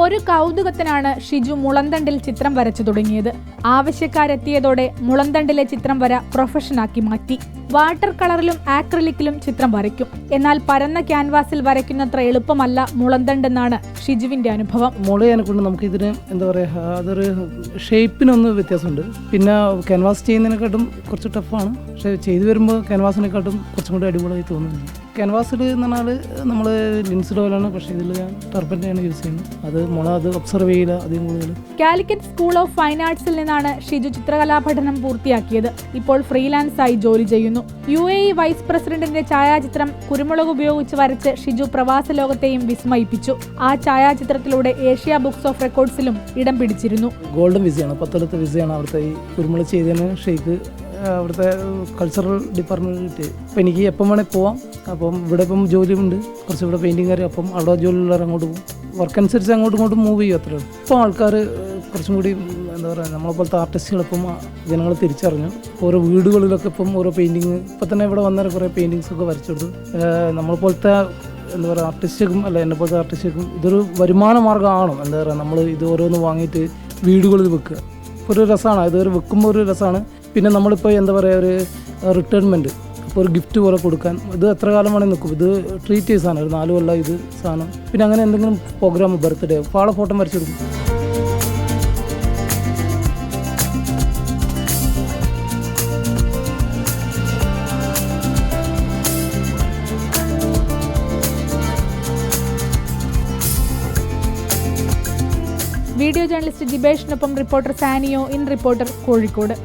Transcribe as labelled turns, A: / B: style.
A: ഒരു കൗതുകത്തിനാണ് ഷിജു മുളന്തണ്ടിൽ ചിത്രം വരച്ചു തുടങ്ങിയത്. ആവശ്യക്കാരെത്തിയതോടെ മുളന്തണ്ടിലെ ചിത്രം വര പ്രൊഫഷനാക്കി മാറ്റി. വാട്ടർ കളറിലും ആക്രിലിക്കിലും ചിത്രം വരയ്ക്കും. എന്നാൽ പരന്ന ക്യാൻവാസിൽ വരയ്ക്കുന്നത്ര എളുപ്പമല്ല മുളന്തണ്ടെന്നാണ് ഷിജുവിന്റെ അനുഭവം.
B: മുളയെ കൊണ്ട് നമുക്ക് ഇതിന് എന്താ പറയുക, അതൊരു ഷേപ്പിനൊന്ന് വ്യത്യാസമുണ്ട്. പിന്നെ ക്യാൻവാസ് ചെയ്യുന്നതിനെക്കാട്ടും കുറച്ച് ടഫാണ്. പക്ഷേ ചെയ്തു വരുമ്പോൾ ക്യാൻവാസിനെക്കാട്ടും കുറച്ചും കൂടി അടിപൊളിയായി തോന്നുന്നു. ക്യാൻവാസിൽ എന്ന് പറഞ്ഞാൽ നമ്മൾ ലിൻസ്ഡ് ഓയിലാണ്, പക്ഷേ ഇതിൽ ഞാൻ ടർപ്പൻ്റാണ് യൂസ് ചെയ്യുന്നത്. അത് മുള അത് ഒബ്സർവ് ചെയ്യില്ല അധികം കൂടുതൽ.
A: കാലിക്കറ്റ് സ്കൂൾ ഓഫ് ഫൈൻ ആർട്സിൽ നിന്നാണ് ഷിജു ചിത്രകലാ പഠനം പൂർത്തിയാക്കിയത്. ഇപ്പോൾ ഫ്രീലാൻസായി ജോലി ചെയ്യുന്നു. UAE വൈസ് പ്രസിഡന്റിന്റെ ഛായാചിത്രം കുരുമുളക് ഉപയോഗിച്ച് വരച്ച് ഷിജു പ്രവാസ ലോകത്തെയും വിസ്മയിപ്പിച്ചു. ആ ഛായാചിത്രത്തിലൂടെ ഏഷ്യ ബുക്സ് ഓഫ് റെക്കോർഡ്സിലും ഇടം പിടിച്ചിരുന്നു.
B: ഗോൾഡൻ വിസയാണ്, 10 വിസയാണ് അവിടുത്തെ ഈ കുരുമുളക് ചെയ്തതിന് ഷെയ്ക്ക് അവിടുത്തെ കൾച്ചറൽ ഡിപ്പാർട്ട്മെൻറ്റ് കിട്ടി. അപ്പം എനിക്ക് എപ്പം വേണേൽ പോവാം. അപ്പം ഇവിടെ ഇപ്പം ജോലിയുണ്ട്, കുറച്ച് ഇവിടെ പെയിൻറ്റിങ് കാര്യം. അപ്പം അവിടെ ജോലിയുള്ളവർ അങ്ങോട്ട് പോകും. വർക്ക് അനുസരിച്ച് അങ്ങോട്ടും ഇങ്ങോട്ടും മൂവ് ചെയ്യും, അത്രേ ഉള്ളൂ. ഇപ്പോൾ ആൾക്കാർ കുറച്ചും കൂടി എന്താ പറയുക, നമ്മളെപ്പോലത്തെ ആർട്ടിസ്റ്റുകളിപ്പം ജനങ്ങൾ തിരിച്ചറിഞ്ഞു. ഓരോ വീടുകളിലൊക്കെ ഇപ്പം ഓരോ പെയിൻറ്റിങ്, ഇപ്പം തന്നെ ഇവിടെ വന്നേരം കുറേ പെയിൻറ്റിങ്സൊക്കെ വരച്ചെടുത്തു. നമ്മളെപ്പോലത്തെ എന്താ പറയുക ആർട്ടിസ്റ്റും അല്ല എന്നെ പോലത്തെ ആർട്ടിസ്റ്റും ഇതൊരു വരുമാന മാർഗ്ഗമാണ്. എന്താ പറയുക, നമ്മൾ ഇത് ഓരോന്ന് വാങ്ങിയിട്ട് വീടുകളിൽ വെക്കുക ഒരു രസമാണ്. ഇതൊരു വെക്കുമ്പോൾ ഒരു രസമാണ്. പിന്നെ നമ്മളിപ്പോൾ എന്താ പറയുക, ഒരു റിട്ടേൺമെൻറ്റ്, ഇപ്പോൾ ഒരു ഗിഫ്റ്റ് പോലെ കൊടുക്കാൻ ഇത് എത്ര കാലം വേണമെങ്കിൽ നിൽക്കും. ഇത് ട്രീറ്റ് ചെയ്ത സാധനം, ഒരു 4 കൊല്ലം ഇത് സാധനം. പിന്നെ അങ്ങനെ എന്തെങ്കിലും പ്രോഗ്രാം, ബർത്ത്ഡേ, പാള ഫോട്ടോ വരച്ചെടുക്കും.
A: വീഡിയോ ജേർണലിസ്റ്റ് ജിബേഷിനൊപ്പം reporter Saniyo, in reporter, Kozhikode.